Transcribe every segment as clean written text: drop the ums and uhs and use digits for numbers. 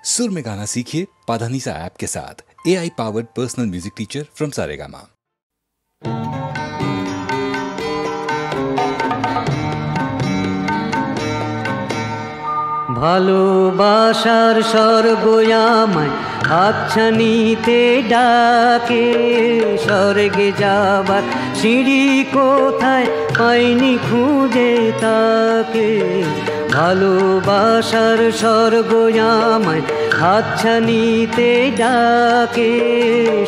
सुर में गाना सीखिए पाधानीसा ऐप के साथ। AI powered personal music teacher from Saregama. ভালোবাসার স্বর্গ আমায় হাতছানিতে ডাকে, স্বর্গে যাবার সিঁড়ি কোথায় পাইনি খুঁজে তাকে। ভালোবাসার স্বর্গ আমায় হাতছানিতে ডাকে,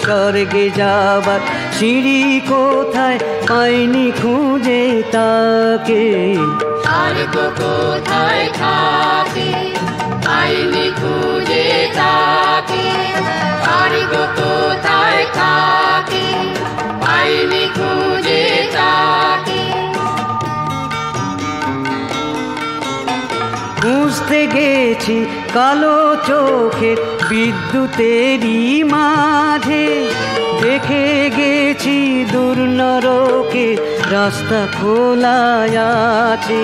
স্বর্গে যাবার সিঁড়ি কোথায় পাইনি খুঁজে তাকে। স্বর্গ কোথায় থাকে পাইনি খুঁজে তাকে, স্বর্গ কোথায় থাকে পাইনি খুঁজে তাকে। খুঁজতে গেছি কালো চোখের বিদ্যুতেরই মাঝে, দেখে গেছি দূর নরকে রাস্তা খোলা আছে।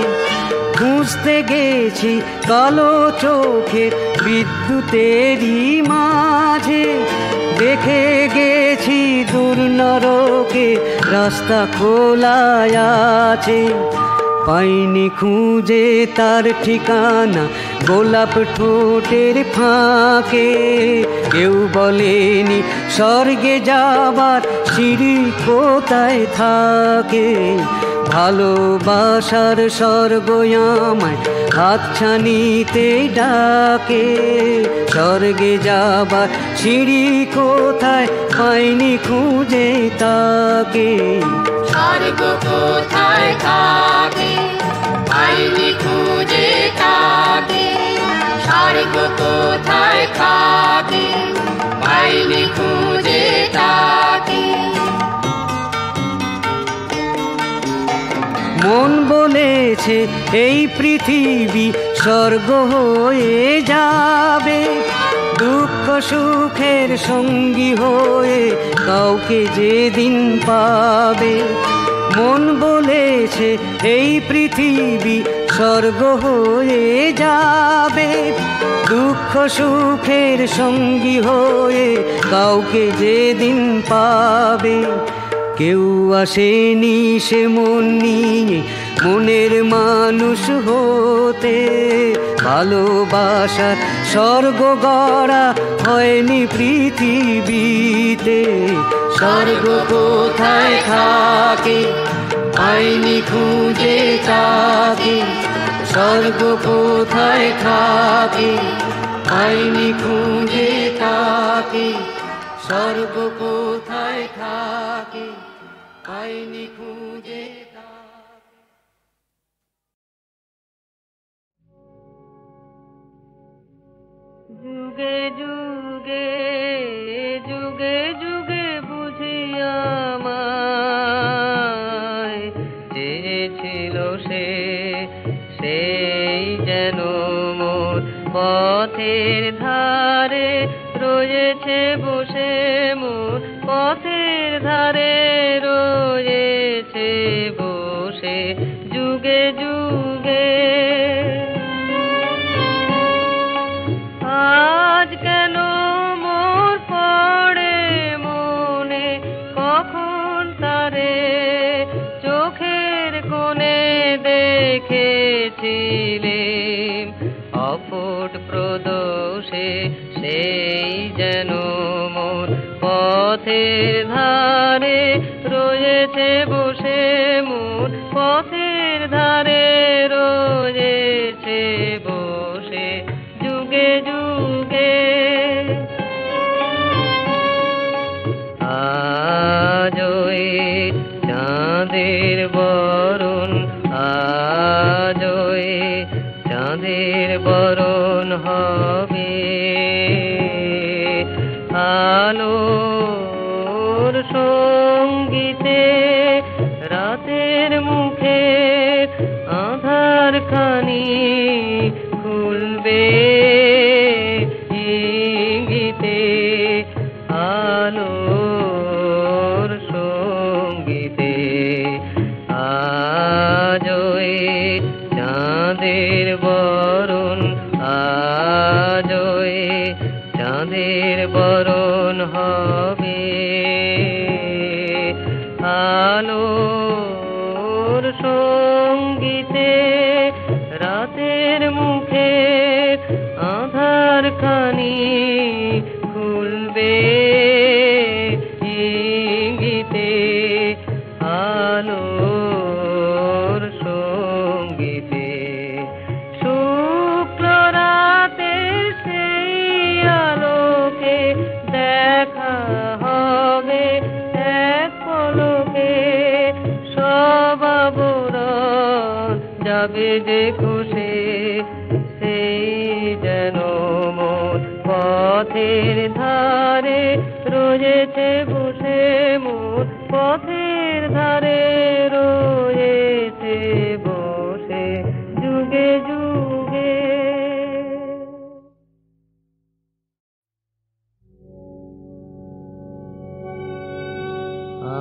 খুঁজতে গেছি কালো চোখের বিদ্যুতেরই মাঝে, দেখে গেছি দূর নরকে রাস্তা খোলা আছে। পাইনি খুঁজে তার ঠিকানা গোলাপ ঠোঁটের ফাঁকে, কেউ বলেনি স্বর্গে যাবার সিঁড়ি কোথায় থাকে। ভালোবাসার স্বর্গ আমায় হাতছানিতে ডাকে, স্বর্গে যাবার সিঁড়ি কোথায় পাইনি খুঁজে তাকে। স্বর্গ কোথায় থাকে পাইনি খুঁজে তাকে, স্বর্গ কোথায় থাকে পাইনি খুঁজে তাকে। মন বলেছে এই পৃথিবী স্বর্গ হয়ে যাবে, দুঃখ সুখের সঙ্গী হয়ে কাউকে যেদিন পাবে। মন বলেছে এই পৃথিবী স্বর্গ হয়ে যাবে, দুঃখ সুখের সঙ্গী হয়ে কাউকে যেদিন পাবে। কেউ আসেনি সে মন নিয়ে মনের মানুষ হতে, ভালোবাসার স্বর্গ গড়া হয়নি পৃথিবীতে। স্বর্গ কোথায় থাকে পাইনি খুঁজে তাকে, স্বর্গ কোথায় থাকে পাইনি খুঁজে তাকে। স্বর্গ কোথায় থাকে পাইনি খুঁজে তাকে। যুগে যুগে যুগে যুগে বুঝি আমায় চেয়েছিল সে, সেই যেন মোর পথের ধারে রয়েছে বসে, মোর পথের ধারে রয়েছে বসে যুগে যুগে। আজ কেন মোর পড়ে মনে কখন তারে, চোখের কোণে দেখেছিলেম অফুট প্রদোষে, সেই যেন মোর পথের ধারে রয়েছে বসে, মোর পথের ধারে রয়েছে বসে যুগে যুগে। আজ ওই চাঁদের বরণ, আজ ওই চাঁদের বরণ হবে, আলোর সঙ্গীতে রাতের মুখে আধার খানি খুলবে ইঙ্গিতে, আলোর সঙ্গীতে। আজ ওই চাঁদের বরণ, আজ ওই চাঁদের বরণ হবে আলোর সঙ্গীতে, রাতের মুখে আধার খানি খুলবে ইঙ্গিতে, আলোর সঙ্গীতে। শুক্ল রাতের সেই আলোকে দেখা হবে এক পলকে, সব আবরণ যাবে যে খুশে, সেই যেন মন পথের ধারে রয়েছে বসে, মন পথের ধারে রয়েছে বসে যুগে যুগে।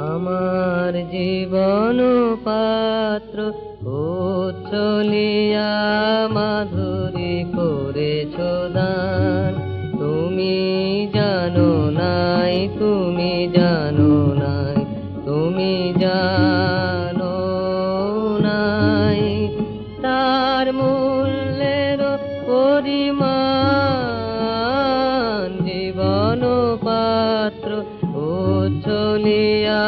আমার জীবন পাত্র উচ্ছলিয়া মাধুরী করেছ দান, তুমি জানো নাই, তুমি জানো নাই, তুমি জানো নাই তার মূল্যের পরিমাণ। জীবন পাত্র উচ্ছলিয়া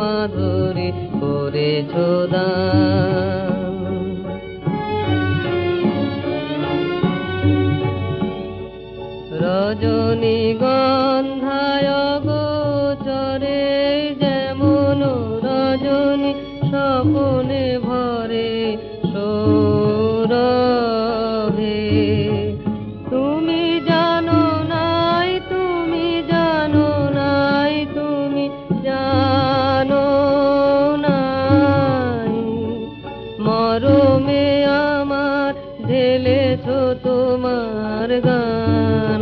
মাধুরী করেছ দান। রজনীগন্ধায় গোচরে যেমন রজনী স্বপনে ভরে সৌরভে, তুমি জানো নাই, তুমি জানো নাই, তুমি জানো নাই মরমে আমার ঢেলেছ তোমার গান।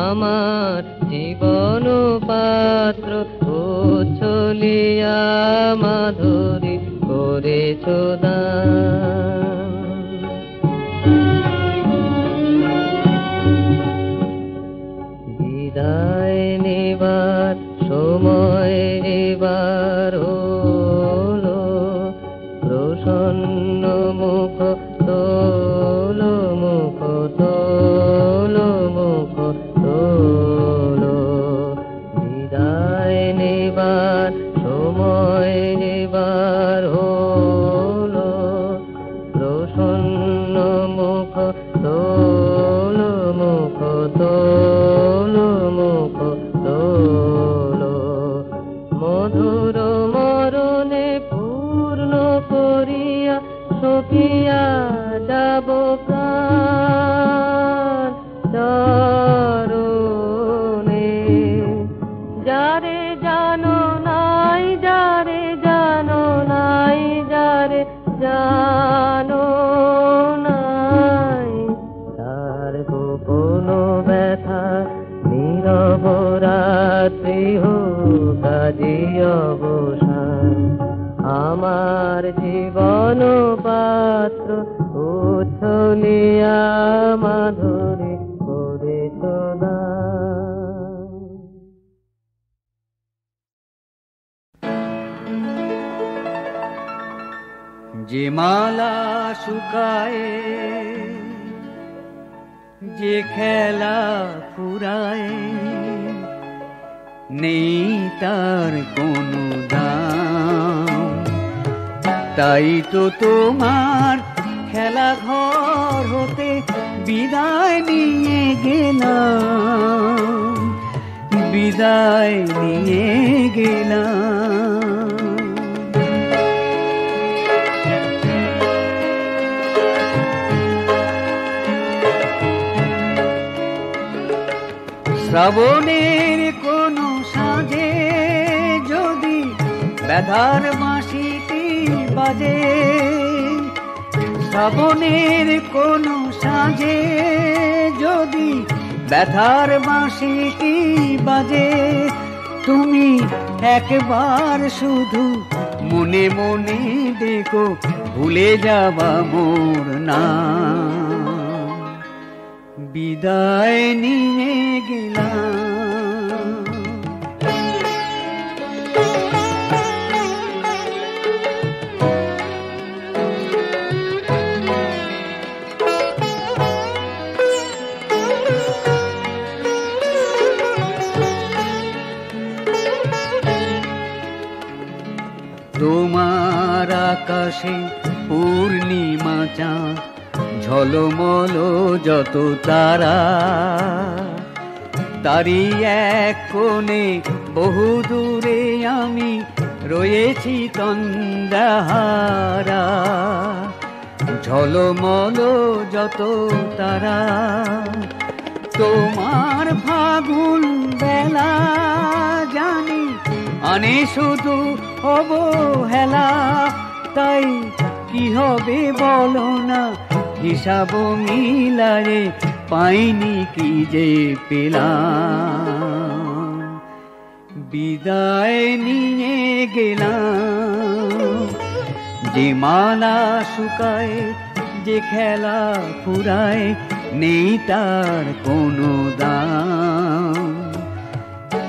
আমার জীবন পাত্র উচ্ছলিয়া মাধুরী করেছ দান। বিদায় নেবার সময় এবার হলো, প্রসন্ন মুখ তোলো, মুখ তোলো, মুখ তোলো। বিদায় নেবার সময় এবার হলো, প্রসন্ন মুখ তোলো, মুখ তোলো, মুখ তোলো। মধুর মরণে পূর্ণ করিয়া সপিয়া যাব প্রাণ চরণে। যারে জানো নাই, যারে জানো নাই, যারে জানো নাই তার গোপন ব্যথা নীরব রাত্রি হোক আজি অবসান। আমার জীবন পাত্র উচ্ছলিয়া মাধুরী করেছ দান। যে মালা শুকায়, যে খেলা ফুরায়, নেই তার কোনো দাম। তাই তো তোমার খেলা ঘর হতে বিদায় নিয়ে গেলাম, বিদায় নিয়ে গেলাম। শ্রাবণের কোনো সাজে যদি ব্যথার বাঁশিটি বাজে, শ্রাবণের কোনো সাজে যদি ব্যথার বাঁশিটি বাজে, তুমি একবার শুধু মনে মনে দেখো ভুলে যাবা মোর নাম। বিদায় নিয়ে গেলাম। সেই পূর্ণিমা চাঁদ ঝলমল যত তারা, তারি এক কোণে বহু দূরে আমি রয়েছি তন্দ্রাহারা। ঝলমল যত তারা, তোমার ফাগুন বেলা জানি আনে শুধু অবহেলা। তাই কি হবে বলো না, হিসাব মিলারে পাইনি কি যে পেলাম। বিদায় নিয়ে গেলাম যে মালা শুকায়, যে খেলা ফুরায়, নেই তার কোনো দাম।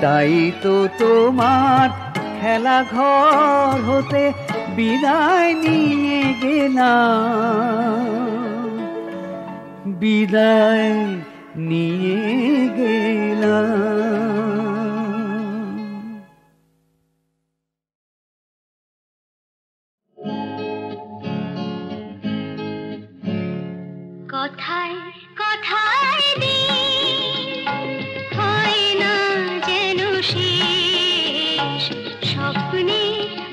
তাই তো তোমার খেলা ঘর হতে বিদায় নিয়ে গেলাম, বিদায় নিয়ে গেলাম। কথায় কথায় দিন হয় না যেন শেষ, স্বপ্নে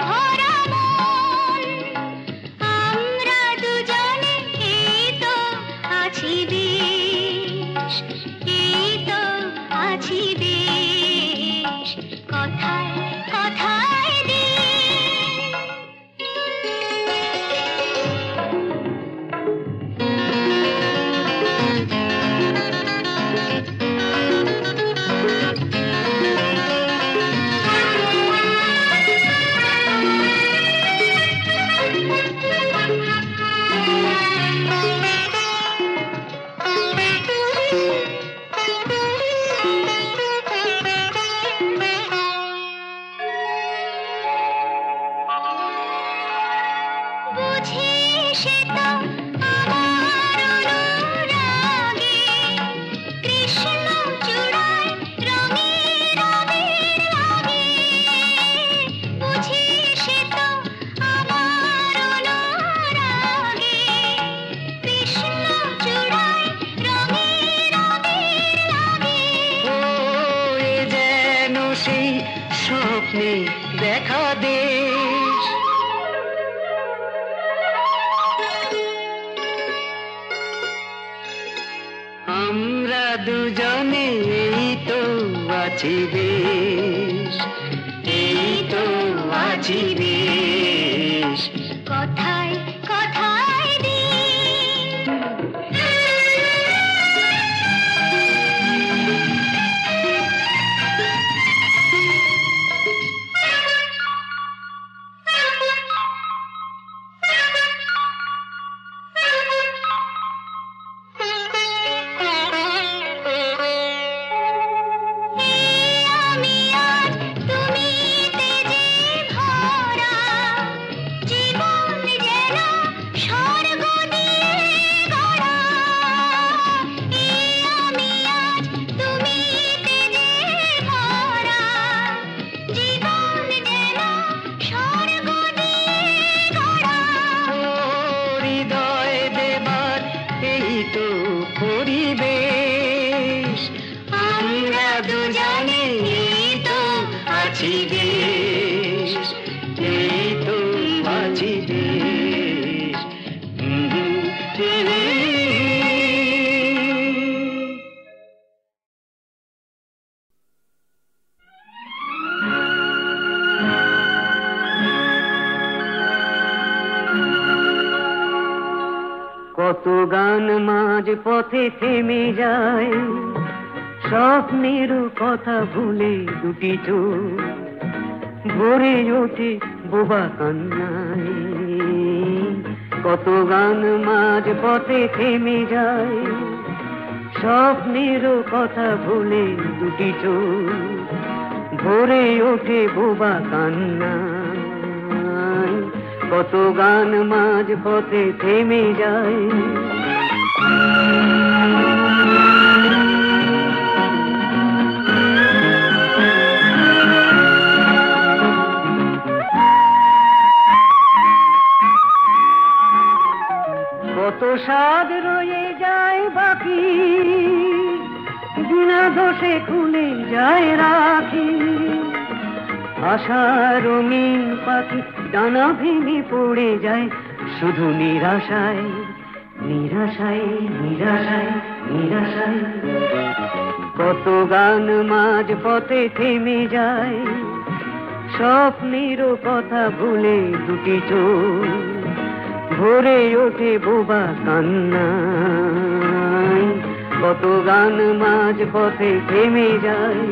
ভরা মন আমরা দুজনে এই তো আছি বেশ, এই তো আছি বেশ। কথায় কথায় দিন স্বপ্নে দেখা দেশ, আমরা দুজনে এই তো আছি বেশ, এই তো আছি বেশ। কথায় কথায় দিন পরিবেশ, আমরা দুজনে এই তো আছি বেশ, এই তো আছি বেশ। কত গান মাঝ পথে থেমে যায়, স্বপ্নের কথা ভুলে দুটি চোখ ভরে ওঠে বোবা কান্নায়। কত গান মাঝ পথে থেমে যায়, স্বপ্নের কথা ভুলে দুটি চোখ ভরে ওঠে বোবা কান্নায়। কত গান মাঝ পথে থেমে যায়। বিনা দোষে খুলে যায় রাখি, আশা রঙিন পাখি ডানা ভেঙে পড়ে যায় শুধু নিরাশায়, নিরাশায়, নিরাশায়, নিরাশায়। কত গান মাঝ পথে থেমে যায়, স্বপ্নেরও কথা ভুলে দুটি চোখ ভরে ওঠে বোবা কান্নায়। কত গান মাঝ পথে থেমে যায়।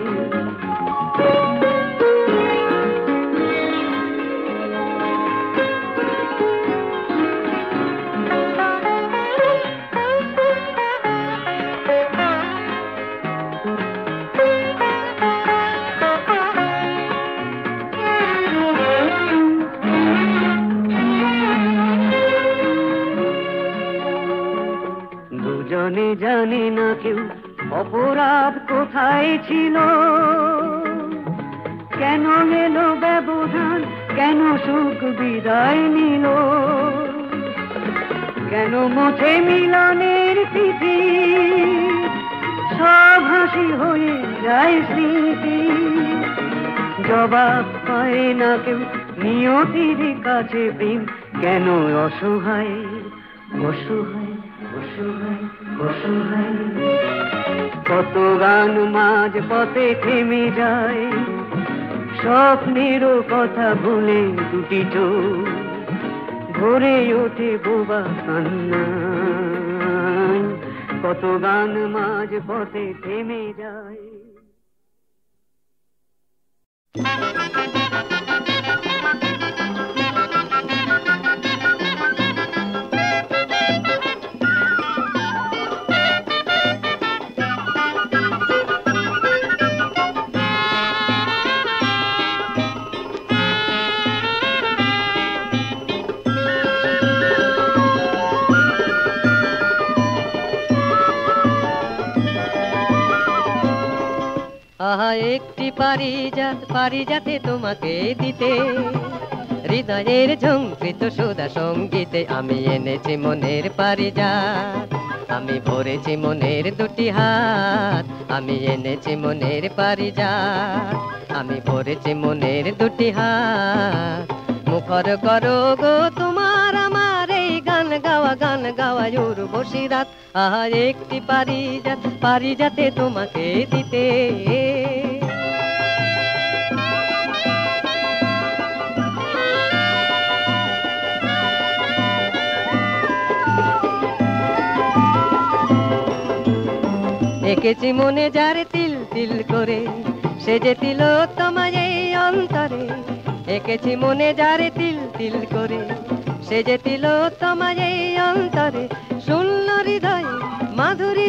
দুজনে জানে না কেউ অপরাধ কোথায় ছিল, কেন এলো ব্যবধান, কেন সুখ বিদায় নিল, কেন মুছে মিলনের তিথি, সব হাসি হয়ে যায় স্মৃতি। জবাব পায় না কেউ নিয়তির কাছে প্রেম কেন অসহায়, অসহায়, অসহায়, অসহায়। কত গান মাঝ পথে থেমে যায়, স্বপ্নেরও কথা ভুলে দুটি চোখ ভরে ওঠে বোবা কান্নায়। কত গান মাঝ পথে থেমে যায়। আহা একটি পারিজাতে তোমাকে দিতে, হৃদয়ের ঝঙ্কৃত সুধা সঙ্গীতে আমি এনেছি মনের পারিজাত। আমি ভরেছি মনের দুটি হাত, আমি এনেছি মনের পারিজাত। আমি ভরেছি মনের দুটি হাত। মুখর করো গো তোমার আমার এই গান গাওয়া, গান গাওয়া উর্বশী রাত। আহা একটি পারিজাতে তোমাকে দিতে। এঁকেছি মনে যারে তিল তিল করে, সে যে তিল তোমায় এই অন্তরে। এঁকেছি মনে যারে তিল তিল করে, সে যে তিল তোমায় এই অন্তরে। শূন্য হৃদয়ে মাধুরী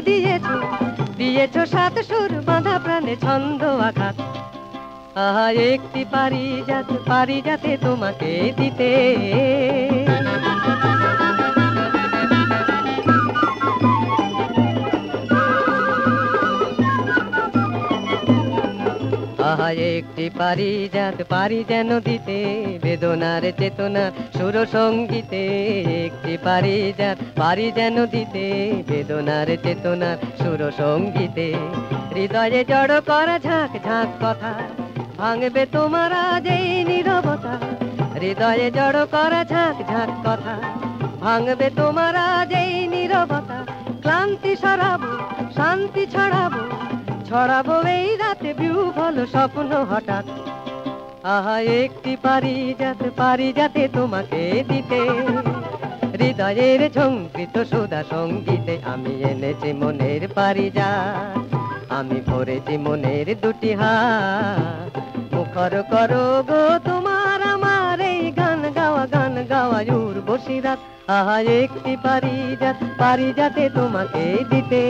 দিয়েছ সাত সুর বাঁধা প্রাণে ছন্দ আঘাত। আহা একটি পারিজাতে তোমাকে দিতে। আহা একটি পারি যেন দিতে, বেদনার চেতনার সুর সঙ্গীতে। একটি পারি যেন দিতে, বেদনার চেতনার সুর সঙ্গীতে। হৃদয়ে জড় করা ঝাঁক ঝাঁক কথা ভাঙবে তোমার আজ এই নীরবতা। হৃদয়ে জড় করা ঝাঁক ঝাঁক কথা ভাঙবে তোমার আজ এই নীরবতা। ক্লান্তি সরাবো, শান্তি ছড়াবো এই রাতে বিহ্বল স্বপ্ন হঠাৎ। আহা একটি পারিজাতে তোমাকে দিতে, হৃদয়ের ঝঙ্কৃত সুধা সঙ্গীতে। আমি এনেছি মনের পারিজাত, আমি ভরেছি মনের দুটি হাত। মুখর করো গো তোমার আমার এই গান গাওয়া উর্বশী রাত। আহা একটি পারিজাতে তোমাকে দিতে।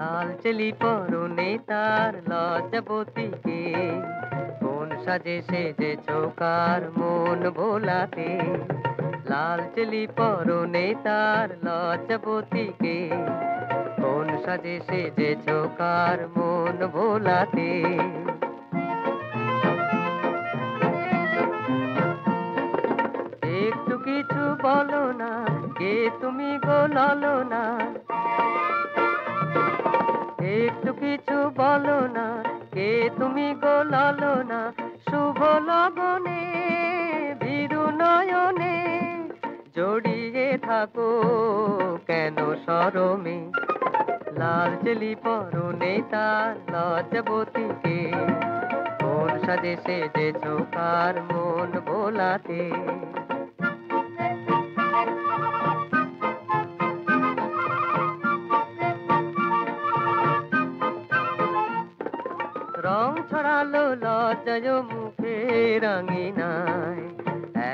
লাল চেলি পরনে তার লজ্জাবতীকে কোন সাজে সেজেছ কার মন ভোলাতে লাল চেলি পরনে তার লজ্জাবতীকে কোন সাজে সেজেছ কার মন ভোলাতে একটু কিছু বলো না কে তুমি গো ললনা একটু কিছু বলো না কে তুমি গো ললনা শুভ লগনে ভীরু নয়নে জড়িয়ে থাকো কেন শরমে লাল চেলি পরনে তার লজ্জাবতীকে কোন সাজে সেজেছ কার মন ভোলাতে রং ছড়ালো লজ্জায় মুখে রাঙিনায়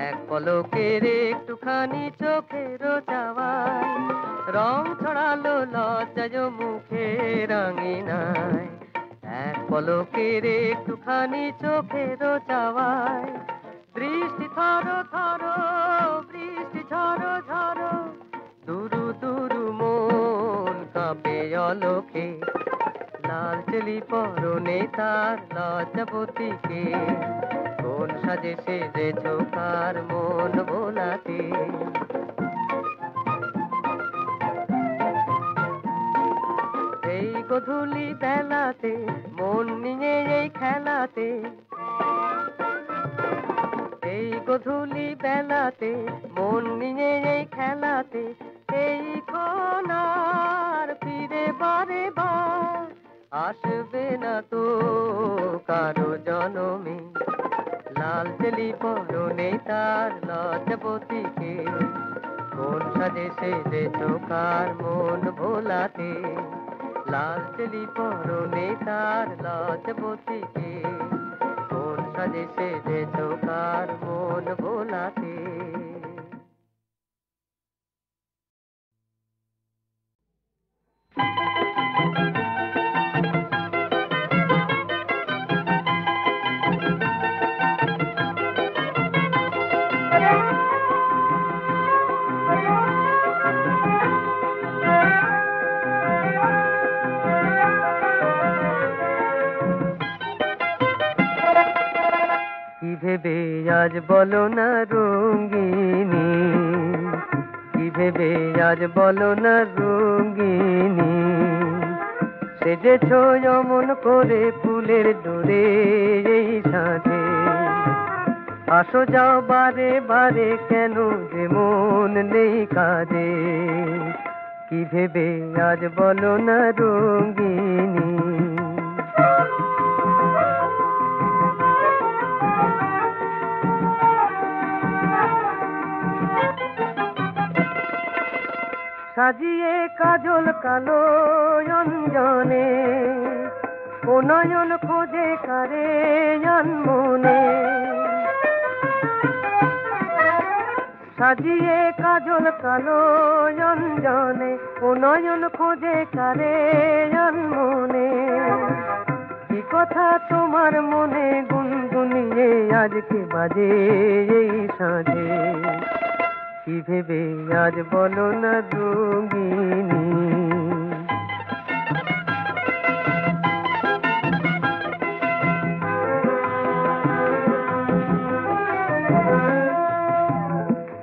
এক পলকের একটুখানি চোখের চাওয়ায় রং ছড়ালো লজ্জায় মুখে রাঙিনায় এক পলকের একটুখানি চোখের চাওয়ায় বৃষ্টি থরো থরো বৃষ্টি ঝরো ঝরো দুরু দুরু মন কাঁপে অলোকে লাল চেলি পরনে তার লজ্জাবতীকে কোন সাজে সেজেছ কার মন ভোলাতে এই গধূলি বেলাতে মন নিয়ে এই খেলাতে এই গধূলি বেলাতে মন নিয়ে এই খেলাতে এই কোনার ফিরে বারে বার আসবে না তো কারো জনমে লাল চেলি পরনে তার লজ্জাবতীকে কোন সাজে সেজেছ কার মন ভোলাতে লাল চেলি পরনে তার লজ্জাবতীকে কোন সাজে সেজেছ কার মন ভোলাতে কি ভেবে আজ বলো না রঙ্গিনী কি ভেবে আজ বলো না রঙ্গিনী সেজেছ অমন করে ফুলের ডোরে এই সাঁঝে আসো যাও বারে বারে কেন যে মন নেই কাজে কি ভেবে আজ বলো না রঙ্গিনী সাজিয়ে কাজল কালো অঞ্জনে ও নয়ন খোঁজে কারে মনে সাজিয়ে কাজল কালো অঞ্জনে ও নয়ন খোঁজে কারে মনে কি কথা তোমার মনে গুনগুনিয়ে আজকে বাজে এই সাঁঝে কি ভেবে আজ বলো না রঙ্গিনী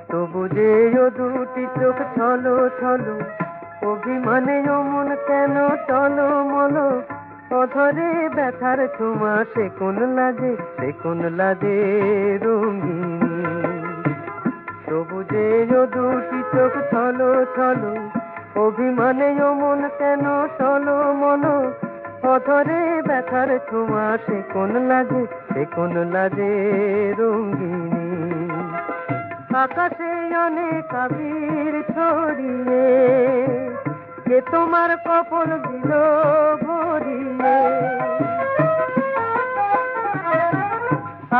তবু যে ও দুটি চোখ ছলো ছলো অভিমানে অমন কেন টলো মলো অধরে ব্যথার ছোঁয়া সে কোন লাজে রঙ্গিনী তবু যে ও দুটি চোখ ছলো ছলো অভিমানে অমন কেন টলো মলো অধরে ব্যথার ছোঁয়া সে কোন লাজে রঙ্গিনী আকাশে অনেক আবির ছড়িয়ে কে তোমার কপল দিল ভরিয়ে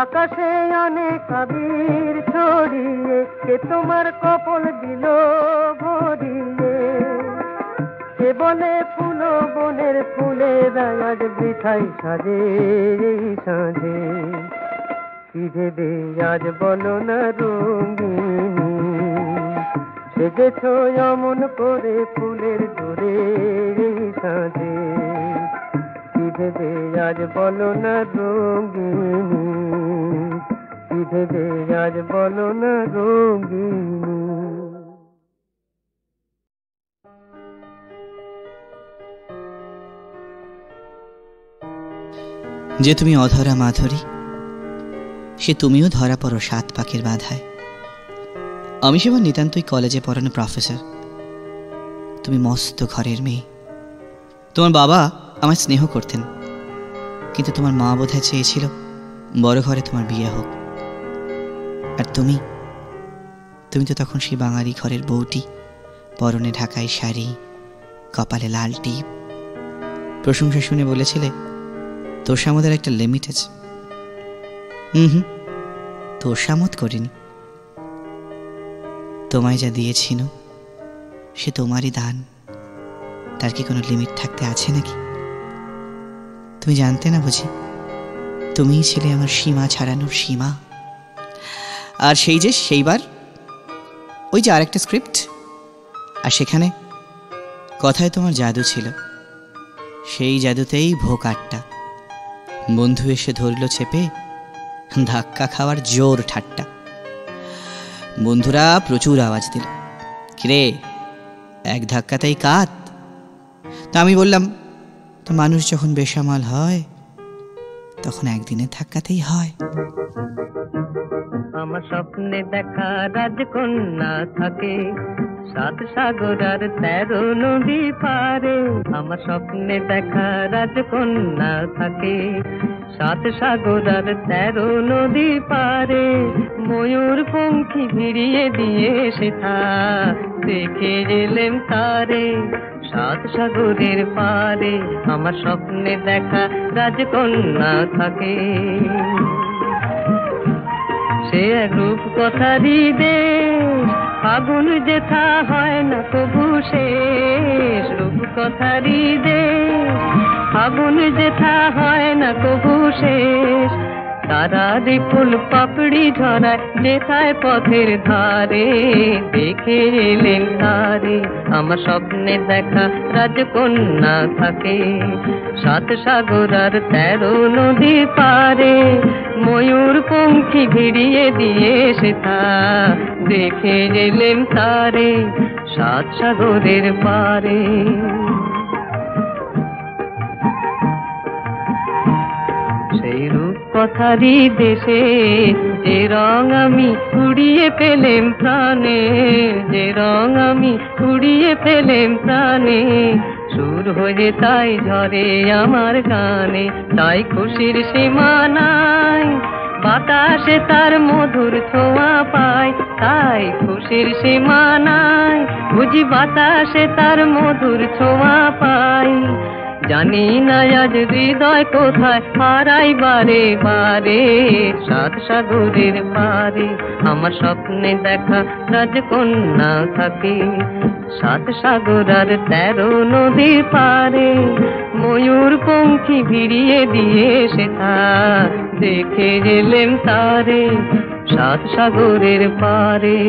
আকাশে অনেক আবির ছড়িয়ে কে তোমার কপল দিল ভরিয়ে কে বলে ফুল বনে যায় আজ বৃথাই সাজে এই সাঁঝে, কি ভেবে আজ বলো না রঙিনী, সেজেছ অমন করে ফুলের দূরে এই সাঁঝে, কি ভেবে আজ বলো না রঙিনী, কি ভেবে আজ বলো না রঙিনী। যে তুমি অধরা মাধুরী, সে তুমিও ধরা পড়ো সাত পাখির বাধায়। আমি সেবার নিতান্তই কলেজে পড়ানো প্রফেসর, তুমি মস্ত ঘরের মেয়ে। তোমার বাবা আমায় স্নেহ করতেন, কিন্তু তোমার মা বোধহয় চেয়েছিল বড় ঘরে তোমার বিয়ে হোক। আর তুমি তো তখন সেই বাঙালি ঘরের বউটি, পরনে ঢাকাই শাড়ি, কপালে লাল টিপ। প্রশংসা শুনে বলেছিলে তোষামদের একটা লিমিট আছে। তোষামত করিনি, তোমায় যা দিয়েছিল সে তোমারই দান, তার কি কোনো লিমিট থাকতে আছে নাকি? তুমি জানতে না বুঝি, তুমিই ছিলে আমার সীমা ছাড়ানোর সীমা। আর সেইবার ওই যে আরেকটা স্ক্রিপ্ট, আর সেখানে কথায় তোমার জাদু ছিল, সেই জাদুতেই ভোকাটটা। বন্ধু এসে ধরল চেপে, ধাক্কা খাওয়ার জোর ঠাট্টা। বন্ধুরা প্রচুর আওয়াজ দিল, কিরে এক ধাক্কাতেই কাত। তা আমি বললাম, তো মানুষ যখন বেসামাল হয় তখন একদিনের ধাক্কাতেই হয়। আমার স্বপ্নে দেখা রাজকন্যা থাকে সাত সাগর আর 13 নদী পারে। আমার স্বপ্নে দেখা রাজকন্যা থাকে সাত সাগর আর 13 নদী পারে। ময়ূর পঙ্খী ভিড়িয়ে দিয়ে সেথা দেখে এলেম তারে সাত সাগরের পারে। আমার স্বপ্নে দেখা রাজকন্যা থাকে, সে এক রূপ কথারই দেশ, ফাগুন যেথা হয় না তবু শেষ। রূপ কথারই দেশ, ফাগুন যেথা হয় না তবু শেষ। তারারি ফুল পাপড়ি ঝরায় যেথায় পথের ধারে, দেখে এলেন তারে। আমার স্বপ্নে দেখা রাজকন্যা থাকে সাত সাগর আর 13 নদী পারে। ময়ূর পঙ্খী ভিড়িয়ে দিয়ে সেথা দেখে এলেন তারে সাত সাগরের পারে। সেই রূপ কথারই দেশে যে রং আমি উড়িয়ে পেলেম প্রাণে, যে রং আমি উড়িয়ে পেলেম প্রাণে। সুর হয়ে তাই ঝরে আমার গানে, তাই খুশির সীমা নাই। বাতাসে তার মধুর ছোঁয়া পাই, তাই খুশির সীমা নাই। বুঝি বাতাসে তার মধুর ছোঁয়া পাই। জানি না আজ হৃদয় কোথায় হারাই বারে বারে সাত সাগরের পারে। আমার স্বপ্নে দেখা রাজকন্যা থাকে সাত সাগর আর 13 নদীর পারে। ময়ূর পঙ্খী ভিড়িয়ে দিয়ে সেথা দেখে এলেম তারে সাত সাগরের পারে।